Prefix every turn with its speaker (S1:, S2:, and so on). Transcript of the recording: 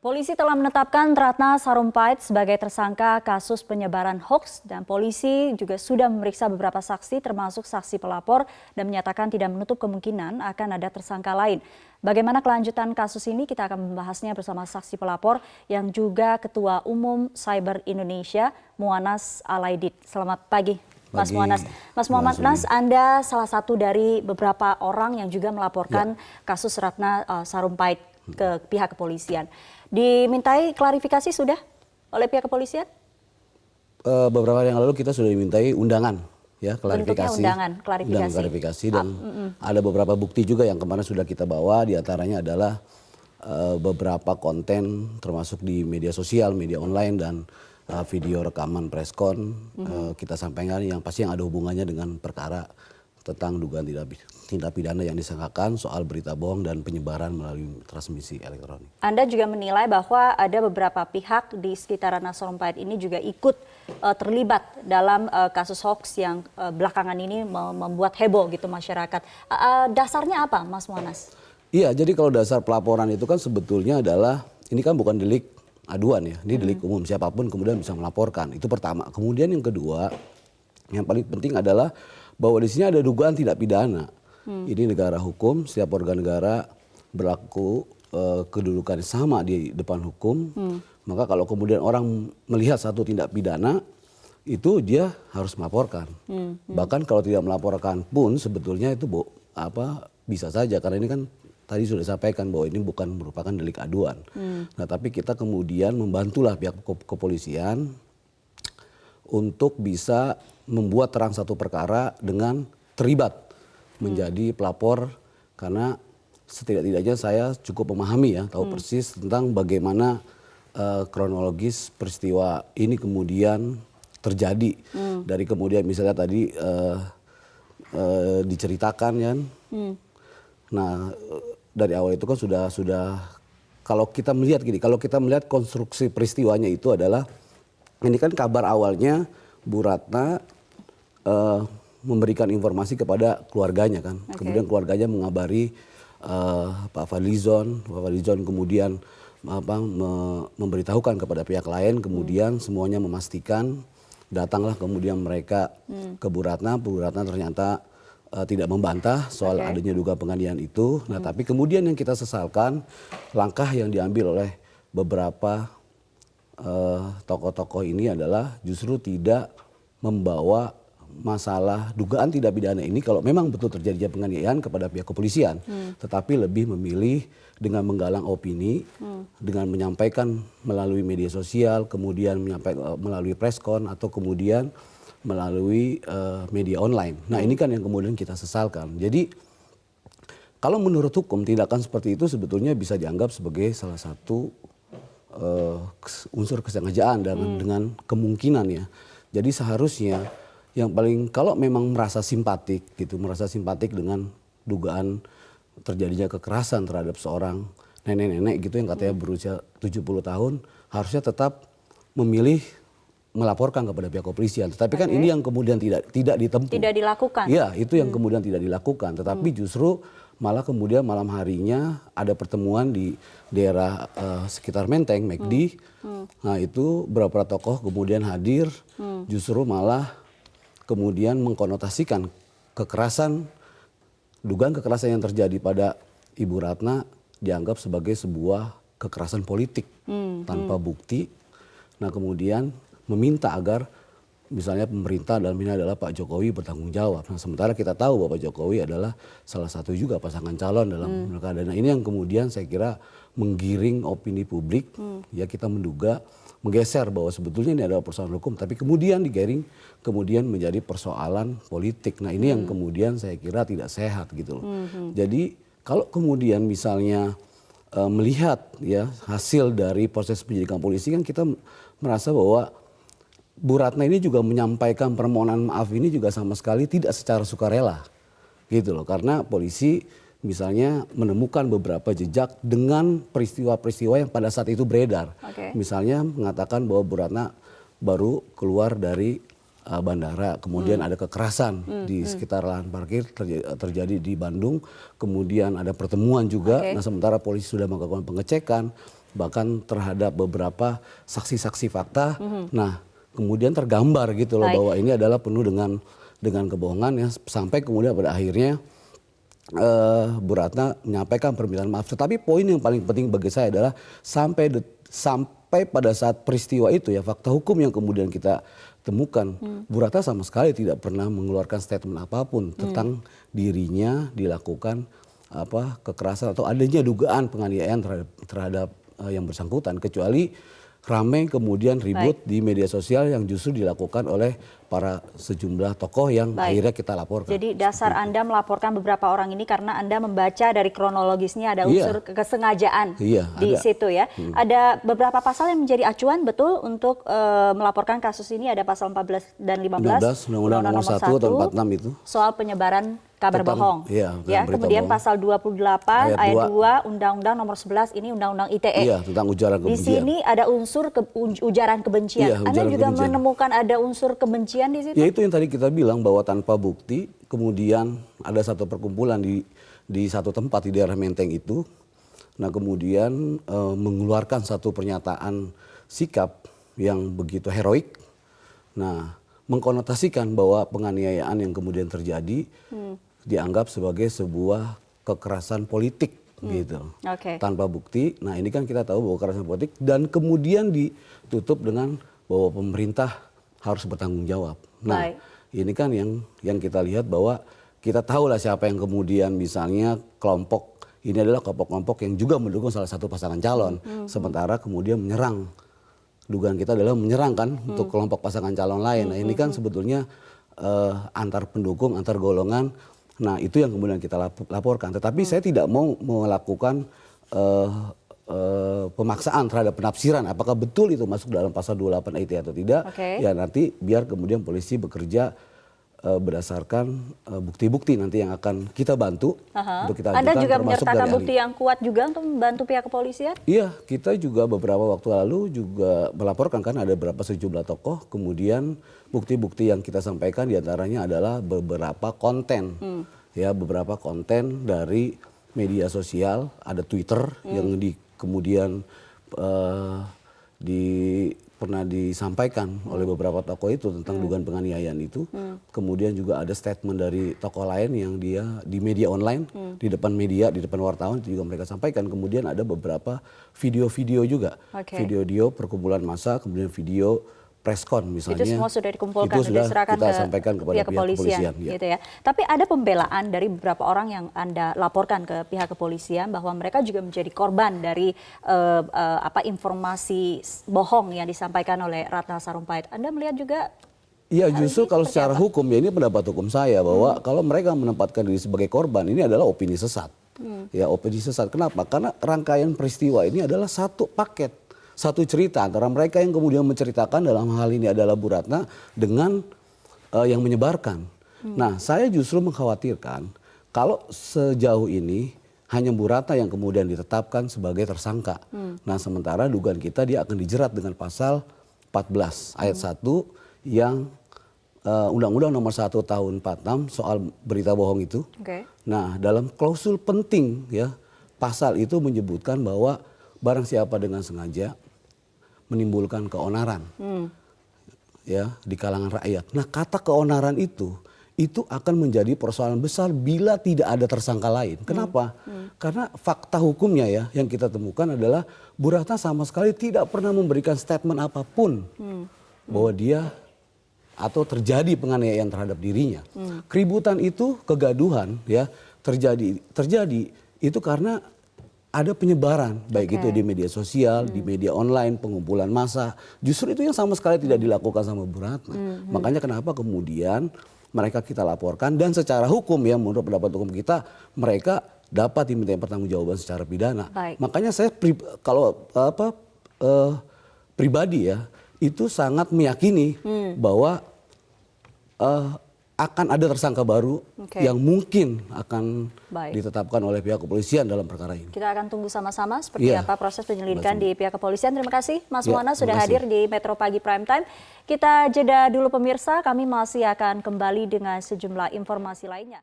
S1: Polisi telah menetapkan Ratna Sarumpait sebagai tersangka kasus penyebaran hoaks dan polisi juga sudah memeriksa beberapa saksi termasuk saksi pelapor dan menyatakan tidak menutup kemungkinan akan ada tersangka lain. Bagaimana kelanjutan kasus ini kita akan membahasnya bersama saksi pelapor yang juga Ketua Umum Cyber Indonesia Muanas Alaidit. Selamat pagi Mas Muanas. Mas Muanas, Anda salah satu dari beberapa orang yang juga melaporkan kasus Ratna Sarumpait ke pihak kepolisian. Dimintai klarifikasi sudah oleh pihak kepolisian?
S2: Beberapa hari yang lalu kita sudah dimintai undangan, ya, klarifikasi.
S1: Undangan
S2: klarifikasi dan ada beberapa bukti juga yang kemarin sudah kita bawa. Diantaranya adalah beberapa konten termasuk di media sosial, media online dan video rekaman preskon kita sampaikan yang pasti yang ada hubungannya dengan perkara tentang dugaan tindak pidana yang disangkakan soal berita bohong dan penyebaran melalui transmisi elektronik.
S1: Anda juga menilai bahwa ada beberapa pihak di sekitar Ratna Sarumpait ini juga ikut terlibat dalam kasus hoax yang belakangan ini membuat heboh gitu masyarakat. Dasarnya apa, Mas Muanas?
S2: Iya, jadi kalau dasar pelaporan itu kan sebetulnya adalah ini kan bukan delik aduan ya, ini delik umum, siapapun kemudian bisa melaporkan. Itu pertama. Kemudian yang kedua, yang paling penting adalah bahwa di sini ada dugaan tidak pidana. Ini negara hukum, setiap warga negara berlaku kedudukan sama di depan hukum. Maka kalau kemudian orang melihat satu tindak pidana, itu dia harus melaporkan. Bahkan kalau tidak melaporkan pun sebetulnya itu bisa saja, karena ini kan tadi sudah disampaikan bahwa ini bukan merupakan delik aduan. Nah, tapi kita kemudian membantulah pihak kepolisian untuk bisa membuat terang satu perkara dengan terlibat menjadi pelapor, karena setidak-tidaknya saya cukup memahami ya, tahu persis tentang bagaimana kronologis peristiwa ini kemudian terjadi. Dari kemudian misalnya tadi diceritakan kan. Nah, dari awal itu kan sudah kalau kita melihat gini, kalau kita melihat konstruksi peristiwanya itu adalah ini kan kabar awalnya Bu Ratna memberikan informasi kepada keluarganya kan. Kemudian keluarganya mengabari Pak Fadlizon kemudian memberitahukan kepada pihak lain, kemudian semuanya memastikan, datanglah kemudian mereka ke Bu Ratna ternyata tidak membantah soal adanya dugaan penganiayaan itu. Nah, tapi kemudian yang kita sesalkan langkah yang diambil oleh beberapa tokoh-tokoh ini adalah justru tidak membawa masalah dugaan tidak pidana ini kalau memang betul terjadi penganiayaan kepada pihak kepolisian, tetapi lebih memilih dengan menggalang opini, dengan menyampaikan melalui media sosial, kemudian menyampaikan melalui preskon atau kemudian melalui media online. Nah, ini kan yang kemudian kita sesalkan. Jadi kalau menurut hukum tindakan seperti itu sebetulnya bisa dianggap sebagai salah satu unsur kesengajaan dengan kemungkinan ya. Jadi seharusnya yang paling kalau memang merasa simpatik dengan dugaan terjadinya kekerasan terhadap seorang nenek-nenek gitu yang katanya berusia 70 tahun, harusnya tetap memilih melaporkan kepada pihak kepolisian. Tetapi kan ini yang kemudian tidak ditempuh.
S1: Tidak dilakukan.
S2: Iya, itu yang kemudian tidak dilakukan. Tetapi justru malah kemudian malam harinya ada pertemuan di daerah sekitar Menteng, McD. Nah, itu beberapa tokoh kemudian hadir, justru malah kemudian mengkonotasikan dugaan kekerasan yang terjadi pada Ibu Ratna dianggap sebagai sebuah kekerasan politik tanpa bukti. Nah, kemudian meminta agar misalnya pemerintah dalam ini adalah Pak Jokowi bertanggung jawab. Nah, sementara kita tahu bahwa Pak Jokowi adalah salah satu juga pasangan calon dalam pilkada. Nah, ini yang kemudian saya kira menggiring opini publik. Ya, kita menduga menggeser bahwa sebetulnya ini adalah persoalan hukum, tapi kemudian digiring kemudian menjadi persoalan politik. Nah, ini yang kemudian saya kira tidak sehat gitu loh. Jadi kalau kemudian misalnya melihat ya hasil dari proses penyidikan polisi, kan kita merasa bahwa Bu Ratna ini juga menyampaikan permohonan maaf ini juga sama sekali tidak secara sukarela gitu loh, karena polisi misalnya menemukan beberapa jejak dengan peristiwa-peristiwa yang pada saat itu beredar. Misalnya mengatakan bahwa Bu Ratna baru keluar dari bandara, kemudian ada kekerasan di sekitar lahan parkir terjadi di Bandung, kemudian ada pertemuan juga. Nah, sementara polisi sudah melakukan pengecekan, bahkan terhadap beberapa saksi-saksi fakta. Nah, kemudian tergambar gitu loh bahwa ini adalah penuh dengan kebohongan ya, sampai kemudian pada akhirnya Bu Ratna menyampaikan permintaan maaf. Tetapi poin yang paling penting bagi saya adalah sampai pada saat peristiwa itu ya, fakta hukum yang kemudian kita temukan, Bu Ratna sama sekali tidak pernah mengeluarkan statement apapun tentang dirinya dilakukan kekerasan atau adanya dugaan penganiayaan terhadap yang bersangkutan, kecuali ramai kemudian ribut di media sosial yang justru dilakukan oleh para sejumlah tokoh yang akhirnya kita laporkan.
S1: Jadi dasar Anda melaporkan beberapa orang ini karena Anda membaca dari kronologisnya ada unsur kesengajaan di situ ya. Ada beberapa pasal yang menjadi acuan betul untuk melaporkan kasus ini, ada pasal 14 dan 15
S2: Undang-Undang Nomor 1 tahun 46 itu.
S1: Soal penyebaran kabar bohong.
S2: Ya,
S1: kemudian
S2: bohong.
S1: pasal 28 ayat 2 Undang-Undang Nomor 11 ini Undang-Undang ITE.
S2: Iya, tentang ujaran kebencian.
S1: Di sini ada unsur ujaran kebencian.
S2: Iya,
S1: Anda juga
S2: kebencian.
S1: menemukan ada unsur kebencian di situ?
S2: Ya itu yang tadi kita bilang bahwa tanpa bukti, kemudian ada satu perkumpulan di satu tempat di daerah Menteng itu. Nah, kemudian mengeluarkan satu pernyataan sikap yang begitu heroik. Nah, mengkonotasikan bahwa penganiayaan yang kemudian terjadi dianggap sebagai sebuah kekerasan politik gitu, tanpa bukti. Nah, ini kan kita tahu bahwa kekerasan politik dan kemudian ditutup dengan bahwa pemerintah harus bertanggung jawab. Nah, ini kan yang kita lihat bahwa kita tahu lah siapa yang kemudian misalnya kelompok ini adalah kelompok-kelompok yang juga mendukung salah satu pasangan calon, sementara kemudian menyerang. Dugaan kita adalah menyerang kan untuk kelompok pasangan calon lain. Nah, ini kan sebetulnya antar pendukung, antar golongan. Nah, itu yang kemudian kita laporkan. Tetapi saya tidak mau melakukan pemaksaan terhadap penafsiran. Apakah betul itu masuk dalam pasal 28 IT atau tidak. Ya nanti biar kemudian polisi bekerja berdasarkan bukti-bukti nanti yang akan kita bantu untuk kita ajukan.
S1: Anda juga menyertakan bukti yang kuat juga untuk membantu pihak kepolisian? Iya,
S2: kita juga beberapa waktu lalu juga melaporkan kan ada beberapa sejumlah tokoh, kemudian bukti-bukti yang kita sampaikan diantaranya adalah beberapa konten, ya beberapa konten dari media sosial, ada Twitter yang kemudian pernah disampaikan oleh beberapa tokoh itu tentang dugaan penganiayaan itu. Kemudian juga ada statement dari tokoh lain yang dia di media online, di depan media, di depan wartawan itu juga mereka sampaikan. Kemudian ada beberapa video-video juga, video-video perkumpulan massa, kemudian video preskon misalnya.
S1: Itu semua sudah dikumpulkan,
S2: sudah
S1: diserahkan
S2: kita sampaikan kepada pihak kepolisian.
S1: Gitu ya. Tapi ada pembelaan dari beberapa orang yang Anda laporkan ke pihak kepolisian bahwa mereka juga menjadi korban dari informasi bohong yang disampaikan oleh Ratna Sarumpait. Anda melihat juga?
S2: Iya, justru kalau secara hukum ya ini pendapat hukum saya bahwa kalau mereka menempatkan diri sebagai korban ini adalah opini sesat. Ya, opini sesat. Kenapa? Karena rangkaian peristiwa ini adalah satu paket. Satu cerita antara mereka yang kemudian menceritakan dalam hal ini adalah Bu Ratna dengan yang menyebarkan. Nah, saya justru mengkhawatirkan kalau sejauh ini hanya Bu Ratna yang kemudian ditetapkan sebagai tersangka. Nah, sementara dugaan kita dia akan dijerat dengan pasal 14 ayat 1 yang Undang-Undang Nomor 1 tahun 46 soal berita bohong itu. Nah, dalam klausul penting ya pasal itu menyebutkan bahwa barang siapa dengan sengaja menimbulkan keonaran ya di kalangan rakyat. Nah, kata keonaran itu akan menjadi persoalan besar bila tidak ada tersangka lain. Kenapa? Karena fakta hukumnya ya yang kita temukan adalah Bu Ratna sama sekali tidak pernah memberikan statement apapun bahwa dia atau terjadi penganiayaan terhadap dirinya. Keributan itu, kegaduhan ya terjadi itu karena ada penyebaran, baik itu di media sosial, di media online, pengumpulan massa. Justru itu yang sama sekali tidak dilakukan sama Bu Ratna. Makanya kenapa kemudian mereka kita laporkan dan secara hukum ya menurut pendapat hukum kita mereka dapat diminta pertanggungjawaban secara pidana. Makanya saya pribadi ya itu sangat meyakini bahwa akan ada tersangka baru yang mungkin akan ditetapkan oleh pihak kepolisian dalam perkara ini.
S1: Kita akan tunggu sama-sama seperti apa proses penyelidikan di pihak kepolisian. Terima kasih Mas Muwana sudah hadir di Metro Pagi Prime Time. Kita jeda dulu pemirsa, kami masih akan kembali dengan sejumlah informasi lainnya.